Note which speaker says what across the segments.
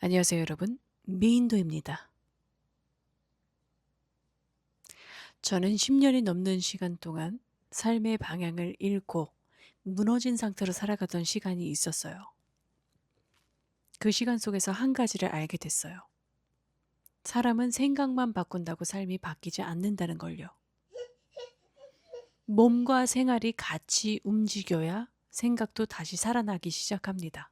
Speaker 1: 안녕하세요, 여러분. 미인도입니다. 저는 10년이 넘는 시간 동안 삶의 방향을 잃고 무너진 상태로 살아가던 시간이 있었어요. 그 시간 속에서 한 가지를 알게 됐어요. 사람은 생각만 바꾼다고 삶이 바뀌지 않는다는 걸요. 몸과 생활이 같이 움직여야 생각도 다시 살아나기 시작합니다.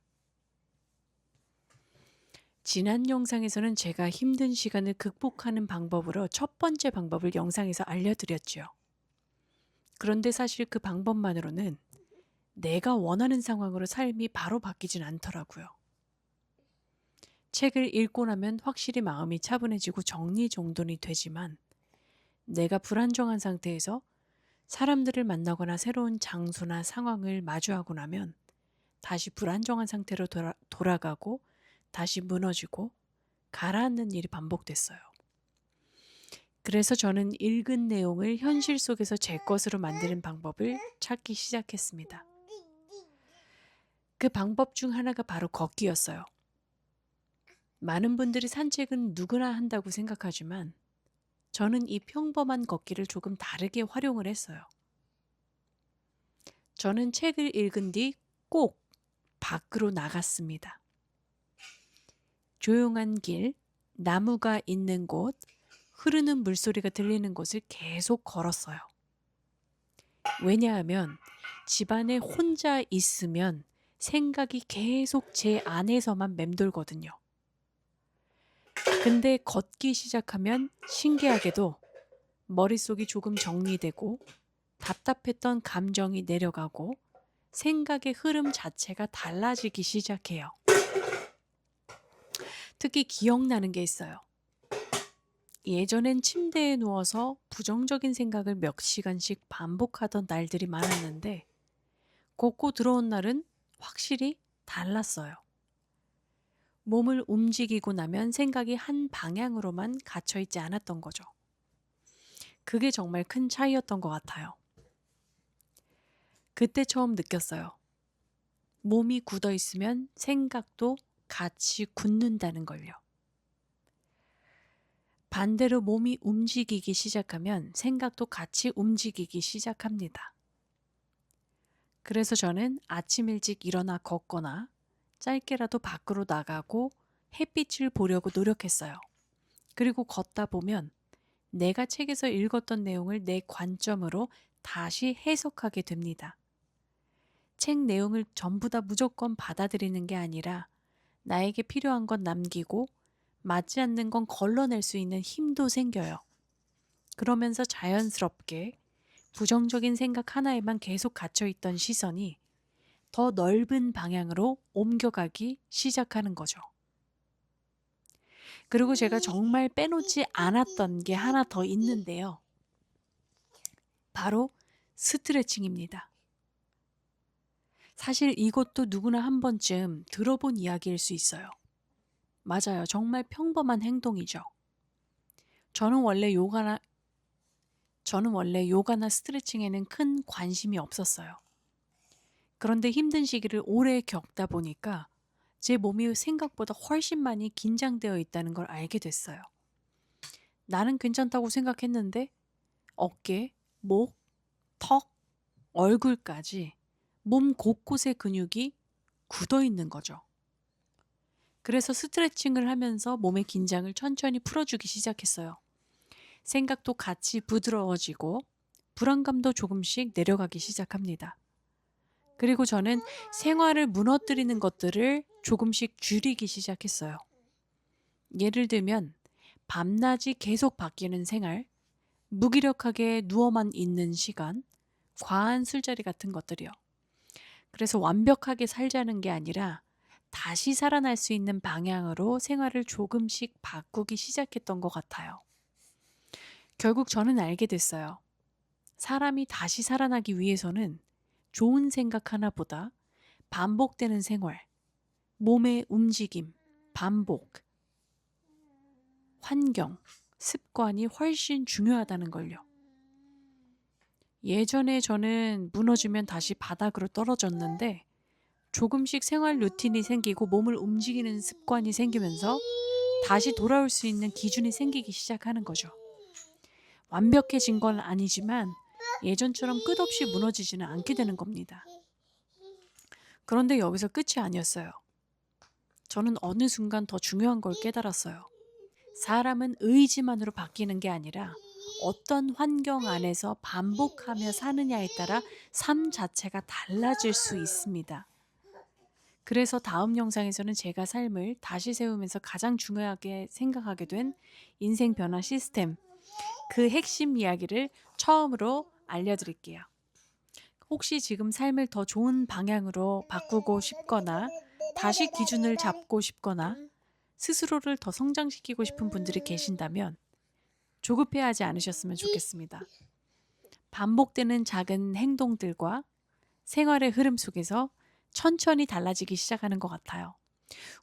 Speaker 1: 지난 영상에서는 제가 힘든 시간을 극복하는 방법으로 첫 번째 방법을 영상에서 알려드렸죠. 그런데 사실 그 방법만으로는 내가 원하는 상황으로 삶이 바로 바뀌진 않더라고요. 책을 읽고 나면 확실히 마음이 차분해지고 정리정돈이 되지만 내가 불안정한 상태에서 사람들을 만나거나 새로운 장소나 상황을 마주하고 나면 다시 불안정한 상태로 돌아가고 다시 무너지고 가라앉는 일이 반복됐어요. 그래서 저는 읽은 내용을 현실 속에서 제 것으로 만드는 방법을 찾기 시작했습니다. 그 방법 중 하나가 바로 걷기였어요. 많은 분들이 산책은 누구나 한다고 생각하지만 저는 이 평범한 걷기를 조금 다르게 활용을 했어요. 저는 책을 읽은 뒤 꼭 밖으로 나갔습니다. 조용한 길, 나무가 있는 곳, 흐르는 물소리가 들리는 곳을 계속 걸었어요. 왜냐하면 집안에 혼자 있으면 생각이 계속 제 안에서만 맴돌거든요. 근데 걷기 시작하면 신기하게도 머릿속이 조금 정리되고 답답했던 감정이 내려가고 생각의 흐름 자체가 달라지기 시작해요. 특히 기억나는 게 있어요. 예전엔 침대에 누워서 부정적인 생각을 몇 시간씩 반복하던 날들이 많았는데 걷고 들어온 날은 확실히 달랐어요. 몸을 움직이고 나면 생각이 한 방향으로만 갇혀있지 않았던 거죠. 그게 정말 큰 차이였던 것 같아요. 그때 처음 느꼈어요. 몸이 굳어 있으면 생각도 같이 굳는다는 걸요. 반대로 몸이 움직이기 시작하면 생각도 같이 움직이기 시작합니다. 그래서 저는 아침 일찍 일어나 걷거나 짧게라도 밖으로 나가고 햇빛을 보려고 노력했어요. 그리고 걷다 보면 내가 책에서 읽었던 내용을 내 관점으로 다시 해석하게 됩니다. 책 내용을 전부 다 무조건 받아들이는 게 아니라 나에게 필요한 건 남기고 맞지 않는 건 걸러낼 수 있는 힘도 생겨요. 그러면서 자연스럽게 부정적인 생각 하나에만 계속 갇혀있던 시선이 더 넓은 방향으로 옮겨가기 시작하는 거죠. 그리고 제가 정말 빼놓지 않았던 게 하나 더 있는데요. 바로 스트레칭입니다. 사실 이것도 누구나 한 번쯤 들어본 이야기일 수 있어요. 맞아요. 정말 평범한 행동이죠. 저는 원래 요가나 스트레칭에는 큰 관심이 없었어요. 그런데 힘든 시기를 오래 겪다 보니까 제 몸이 생각보다 훨씬 많이 긴장되어 있다는 걸 알게 됐어요. 나는 괜찮다고 생각했는데 어깨, 목, 턱, 얼굴까지 몸 곳곳의 근육이 굳어 있는 거죠. 그래서 스트레칭을 하면서 몸의 긴장을 천천히 풀어주기 시작했어요. 생각도 같이 부드러워지고 불안감도 조금씩 내려가기 시작합니다. 그리고 저는 생활을 무너뜨리는 것들을 조금씩 줄이기 시작했어요. 예를 들면 밤낮이 계속 바뀌는 생활, 무기력하게 누워만 있는 시간, 과한 술자리 같은 것들이요. 그래서 완벽하게 살자는 게 아니라 다시 살아날 수 있는 방향으로 생활을 조금씩 바꾸기 시작했던 것 같아요. 결국 저는 알게 됐어요. 사람이 다시 살아나기 위해서는 좋은 생각 하나보다 반복되는 생활, 몸의 움직임, 반복, 환경, 습관이 훨씬 중요하다는 걸요. 예전에 저는 무너지면 다시 바닥으로 떨어졌는데 조금씩 생활 루틴이 생기고 몸을 움직이는 습관이 생기면서 다시 돌아올 수 있는 기준이 생기기 시작하는 거죠. 완벽해진 건 아니지만 예전처럼 끝없이 무너지지는 않게 되는 겁니다. 그런데 여기서 끝이 아니었어요. 저는 어느 순간 더 중요한 걸 깨달았어요. 사람은 의지만으로 바뀌는 게 아니라 어떤 환경 안에서 반복하며 사느냐에 따라 삶 자체가 달라질 수 있습니다. 그래서 다음 영상에서는 제가 삶을 다시 세우면서 가장 중요하게 생각하게 된 인생 변화 시스템, 그 핵심 이야기를 처음으로 알려드릴게요. 혹시 지금 삶을 더 좋은 방향으로 바꾸고 싶거나 다시 기준을 잡고 싶거나 스스로를 더 성장시키고 싶은 분들이 계신다면 조급해하지 않으셨으면 좋겠습니다. 반복되는 작은 행동들과 생활의 흐름 속에서 천천히 달라지기 시작하는 것 같아요.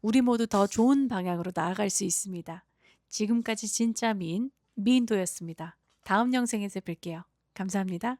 Speaker 1: 우리 모두 더 좋은 방향으로 나아갈 수 있습니다. 지금까지 진짜 미인도였습니다. 다음 영상에서 뵐게요. 감사합니다.